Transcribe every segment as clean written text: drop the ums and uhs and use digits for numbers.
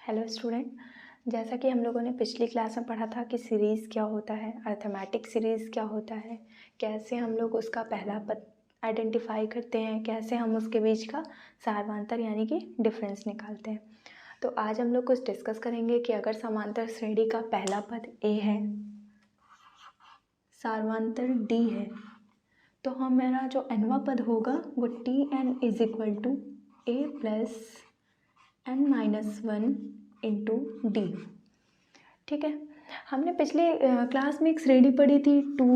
Hello student, जैसा कि हम लोगों ने पिछली क्लास में पढ़ा था कि सीरीज़ क्या होता है, अर्थमेटिक सीरीज़ क्या होता है, कैसे हम लोग उसका पहला पद आइडेंटिफाई करते हैं, कैसे हम उसके बीच का सार्वधातुक यानी कि डिफरेंस निकालते हैं। तो आज हम लोग कुछ डिस्कस करेंगे कि अगर समांतर श्रेणी का पहला पद ए है, सार्वधातुक डी है, तो हमारा जो nवां पद होगा वो Tn is equal to A plus n-1 into D. ठीक है, हमने पिछले क्लास में एक श्रेणी पढ़ी थी 2,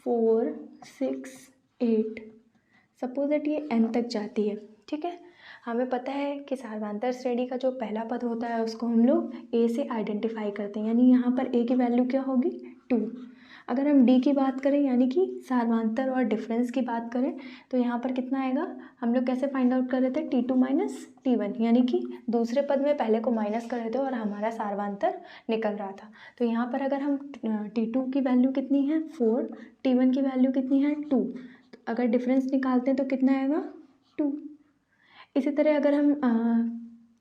4, 6, 8। सपोज दैट ये n तक जाती है। ठीक है, हमें पता है कि सार्वधातुक श्रेणी का जो पहला पद होता है उसको हम लोग a से आइडेंटिफाई करते हैं, यानी यहाँ पर a की वैल्यू क्या होगी 2। अगर हम d की बात करें यानी कि सार्वधातुक और डिफरेंस की बात करें तो यहाँ पर कितना आएगा, हम लोग कैसे फाइंड आउट कर रहे थे T2 माइनस T1, यानी कि दूसरे पद में पहले को माइनस कर रहे थे और हमारा सार्वधातुक निकल रहा था। तो यहाँ पर अगर हम T2 की वैल्यू कितनी है 4, T1 की वैल्यू कितनी है 2, तो अगर डिफरेंस निकालते हैं तो कितना आएगा 2। इसी तरह अगर हम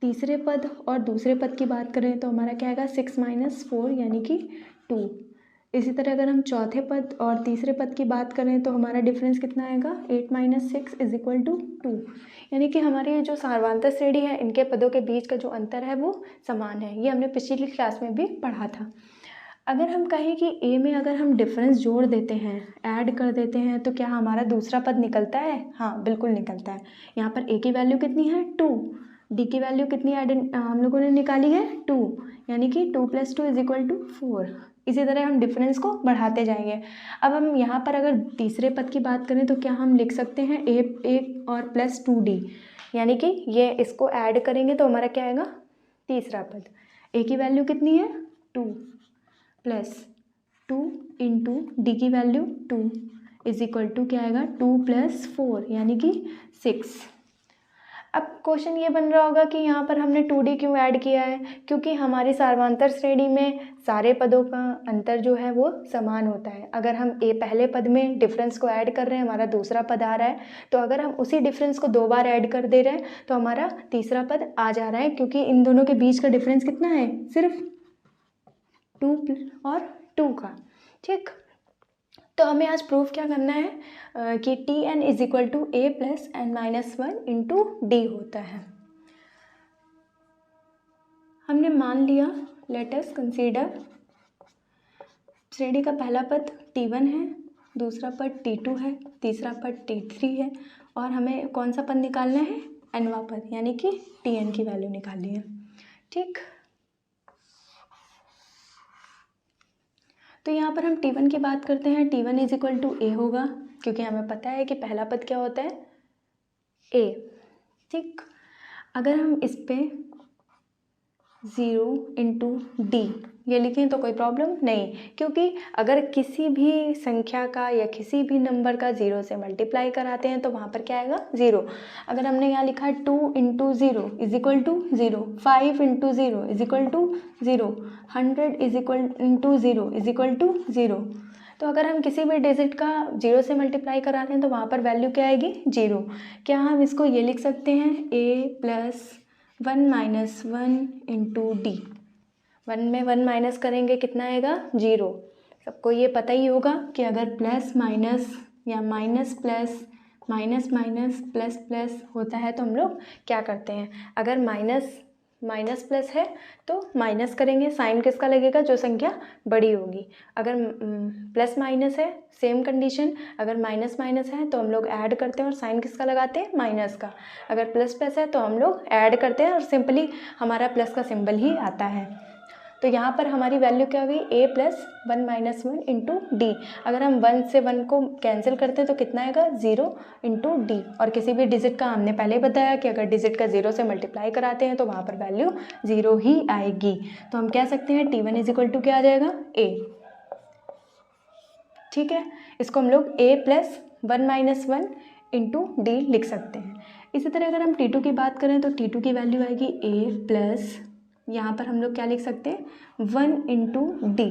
तीसरे पद और दूसरे पद की बात करें तो हमारा क्या आएगा 6 माइनस 4 यानी कि 2। इसी तरह अगर हम चौथे पद और तीसरे पद की बात करें तो हमारा डिफरेंस कितना आएगा 8 माइनस 6 इज इक्वल टू 2। यानी कि हमारी जो सार्वधातुक श्रेणी है इनके पदों के बीच का जो अंतर है वो समान है। ये हमने पिछली क्लास में भी पढ़ा था। अगर हम कहें कि ए में अगर हम डिफरेंस जोड़ देते हैं, ऐड कर देते हैं, तो क्या हमारा दूसरा पद निकलता है? हाँ, बिल्कुल निकलता है। यहाँ पर ए की वैल्यू कितनी है 2, डी की वैल्यू कितनी हम लोगों ने निकाली है 2, यानी कि 2 + 2 इज इक्वल टू 4। इसी तरह हम डिफरेंस को बढ़ाते जाएंगे। अब हम यहाँ पर अगर तीसरे पद की बात करें तो क्या हम लिख सकते हैं ए और प्लस 2d, यानी कि ये इसको ऐड करेंगे तो हमारा क्या आएगा तीसरा पद। ए की वैल्यू कितनी है 2 प्लस 2 इंटू डी की वैल्यू 2 इज इक्वल टू क्या आएगा 2 + 4 यानी कि 6। अब क्वेश्चन ये बन रहा होगा कि यहाँ पर हमने 2d क्यों ऐड किया है? क्योंकि हमारी सार्वधातुक श्रेणी में सारे पदों का अंतर जो है वो समान होता है। अगर हम पहले पद में डिफरेंस को ऐड कर रहे हैं, हमारा दूसरा पद आ रहा है, तो अगर हम उसी डिफरेंस को 2 बार ऐड कर दे रहे हैं तो हमारा तीसरा पद आ जा रहा है, क्योंकि इन दोनों के बीच का डिफरेंस कितना है सिर्फ 2 और 2 का। ठीक, तो हमें आज प्रूफ क्या करना है कि Tn is equal to A plus n-1 into D होता है। हमने मान लिया, लेट अस कंसीडर श्रेणी का पहला पद T1 है, दूसरा पद T2 है, तीसरा पद T3 है और हमें कौन सा पद निकालना है nवां पद, यानी कि Tn की वैल्यू निकालनी है। ठीक, तो यहाँ पर हम T1 की बात करते हैं। T1 इज इक्वल टू ए होगा, क्योंकि हमें पता है कि पहला पद क्या होता है ए। ठीक, अगर हम इस पे 0 इंटू डी ये लिखें तो कोई प्रॉब्लम नहीं, क्योंकि अगर किसी भी संख्या का या किसी भी नंबर का 0 से मल्टीप्लाई कराते हैं तो वहाँ पर क्या आएगा 0। अगर हमने यहाँ लिखा 2 into 0 is equal to 0, 5 into 0 is equal to 0, 100 is equal into 0 is equal to 0, तो अगर हम किसी भी डिजिट का 0 से मल्टीप्लाई कराते हैं तो वहाँ पर वैल्यू क्या आएगी 0। क्या हम इसको ये लिख सकते हैं a प्लस 1-1 इंटू डी। 1 में 1 माइनस करेंगे कितना आएगा 0। सबको ये पता ही होगा कि अगर प्लस माइनस या minus plus minus minus plus plus होता है तो हम लोग क्या करते हैं, अगर माइनस माइनस प्लस है तो माइनस करेंगे, साइन किसका लगेगा जो संख्या बड़ी होगी। अगर प्लस माइनस है सेम कंडीशन, अगर माइनस माइनस है तो हम लोग ऐड करते हैं और साइन किसका लगाते हैं माइनस का। अगर प्लस प्लस है तो हम लोग ऐड करते हैं और सिंपली हमारा प्लस का सिंबल ही आता है। तो यहाँ पर हमारी वैल्यू क्या हुई a प्लस 1-1 इंटू डी। अगर हम 1 से 1 को कैंसिल करते हैं तो कितना आएगा 0 इंटू डी। और किसी भी डिजिट का हमने पहले ही बताया कि अगर डिजिट का 0 से मल्टीप्लाई कराते हैं तो वहाँ पर वैल्यू 0 ही आएगी। तो हम कह सकते हैं T1 इज इक्वल टू क्या आ जाएगा a। ठीक है, इसको हम लोग a प्लस 1-1 इंटू डी लिख सकते हैं। इसी तरह अगर हम T2 की बात करें तो T2 की वैल्यू आएगी a प्लस, यहाँ पर हम लोग क्या लिख सकते हैं 1 इंटू डी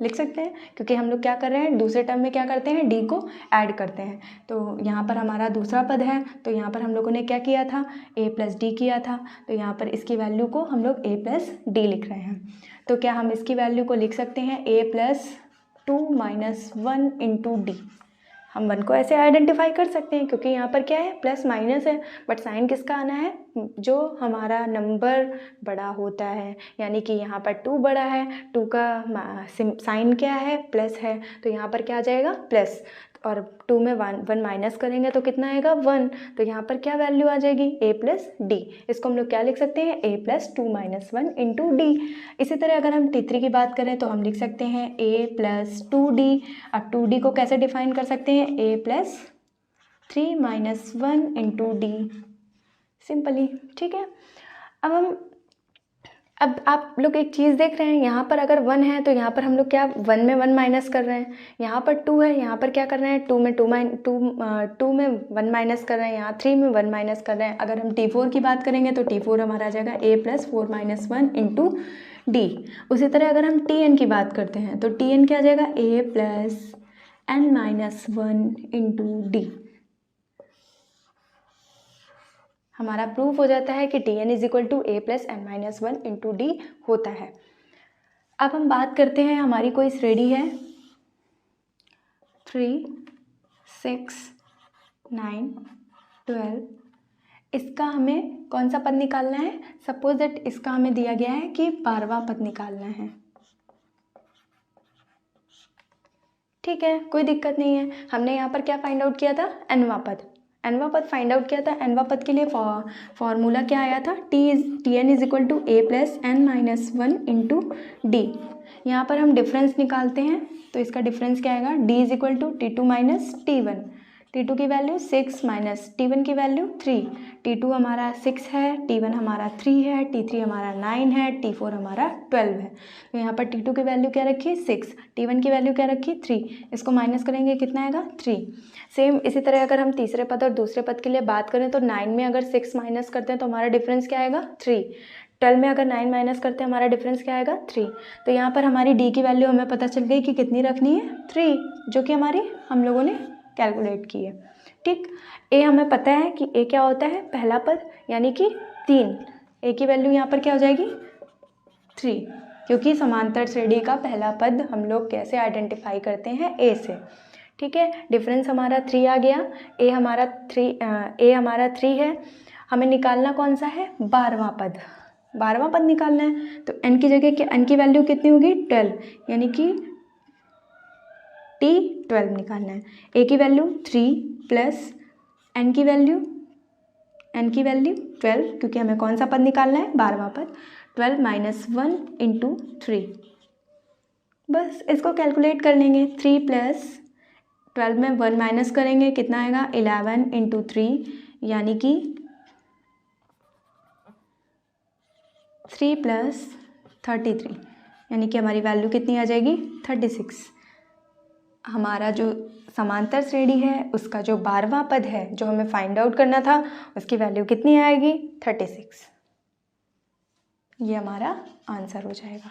लिख सकते हैं, क्योंकि हम लोग क्या कर रहे हैं, दूसरे टर्म में क्या करते हैं, डी को ऐड करते हैं। तो यहाँ पर हमारा दूसरा पद है, तो यहाँ पर हम लोगों ने क्या किया था, a प्लस डी किया था, तो यहाँ पर इसकी वैल्यू को हम लोग a प्लस डी लिख रहे हैं। तो क्या हम इसकी वैल्यू को लिख सकते हैं a plus 2 minus 1 into D. हम 1 को ऐसे आइडेंटिफाई कर सकते हैं, क्योंकि यहाँ पर क्या है, प्लस माइनस है, बट साइन किसका आना है, जो हमारा नंबर बड़ा होता है, यानी कि यहाँ पर 2 बड़ा है, 2 का साइन क्या है, प्लस है, तो यहाँ पर क्या आ जाएगा, प्लस, और 2 में 1 माइनस करेंगे तो कितना आएगा, 1, तो यहाँ पर क्या वैल्यू आ जाएगी, a प्लस डी। इसको हम लोग क्या लिख सकते हैं, a plus 2 minus 1 into D. इसी तरह अगर हम T3 की बात करें तो हम लिख सकते हैं a प्लस 2d। अब 2d को कैसे डिफाइन कर सकते हैं, a plus 3 minus 1 into D, simply, ठीक है। अब आप लोग एक चीज़ देख रहे हैं, यहाँ पर अगर 1 है तो यहाँ पर हम लोग क्या 1 में 1 माइनस कर रहे हैं, यहाँ पर 2 है, यहाँ पर क्या कर रहे हैं, 2 में 1 माइनस कर रहे हैं, यहाँ 3 में 1 माइनस कर रहे हैं। अगर हम T4 की बात करेंगे तो T4 हमारा आ जाएगा a plus 4 minus 1 into D. उसी तरह अगर हम Tn की बात करते हैं तो Tn क्या आ जाएगा, a plus n minus 1 into D. हमारा प्रूफ हो जाता है कि Tn is equal to a plus n minus 1 into D होता है। अब हम बात करते हैं, हमारी कोई श्रेणी है 3, 6, 9, 12, इसका हमें कौन सा पद निकालना है, सपोज दैट इसका हमें दिया गया है कि 12वां पद निकालना है, ठीक है, कोई दिक्कत नहीं है। हमने यहाँ पर क्या फाइंड आउट किया था, nवां पद फाइंड आउट किया था। nवां पद के लिए फॉर्मूला क्या आया था, Tn is equal to a plus n minus 1 into D. यहाँ पर हम डिफरेंस निकालते हैं, तो इसका डिफरेंस क्या आएगा, d is equal to T2 minus T1। T2 की वैल्यू 6 माइनस T1 की वैल्यू 3। T2 हमारा 6 है, T1 हमारा 3 है, T3 हमारा 9 है, T4 हमारा 12 है। तो यहाँ पर T2 की वैल्यू क्या रखी, 6, T1 की वैल्यू क्या रखी, 3। इसको माइनस करेंगे कितना आएगा, 3। सेम इसी तरह अगर हम तीसरे पद और दूसरे पद के लिए बात करें तो 9 में अगर 6 माइनस करते हैं तो हमारा डिफरेंस क्या आएगा, 3। 12 में अगर 9 माइनस करते हैं हमारा डिफरेंस क्या आएगा, 3। तो यहाँ पर हमारी डी की वैल्यू हमें पता चल गई कि कितनी रखनी है, 3, जो कि हमारी हम लोगों ने कैलकुलेट की है, ठीक। ए हमें पता है कि ए क्या होता है, पहला पद, यानी कि 3। ए की वैल्यू यहाँ पर क्या हो जाएगी, 3, क्योंकि समांतर श्रेणी का पहला पद हम लोग कैसे आइडेंटिफाई करते हैं, ए से, ठीक है। डिफरेंस हमारा 3 आ गया, ए हमारा 3 है। हमें निकालना कौन सा है, 12वां पद निकालना है। तो n की जगह n की वैल्यू कितनी होगी, 12, यानी कि T12 निकालना है। a की वैल्यू 3 प्लस n की वैल्यू 12, क्योंकि हमें कौन सा पद निकालना है, 12वां पद, 12 माइनस 1 इंटू 3। बस इसको कैलकुलेट कर लेंगे, 3 प्लस 12 में 1 माइनस करेंगे कितना आएगा, 11 इंटू 3, यानी कि 3 प्लस 33, यानी कि हमारी वैल्यू कितनी आ जाएगी, 36। हमारा जो समांतर श्रेणी है उसका जो 12वां पद है जो हमें फाइंड आउट करना था, उसकी वैल्यू कितनी आएगी, 36। ये हमारा आंसर हो जाएगा।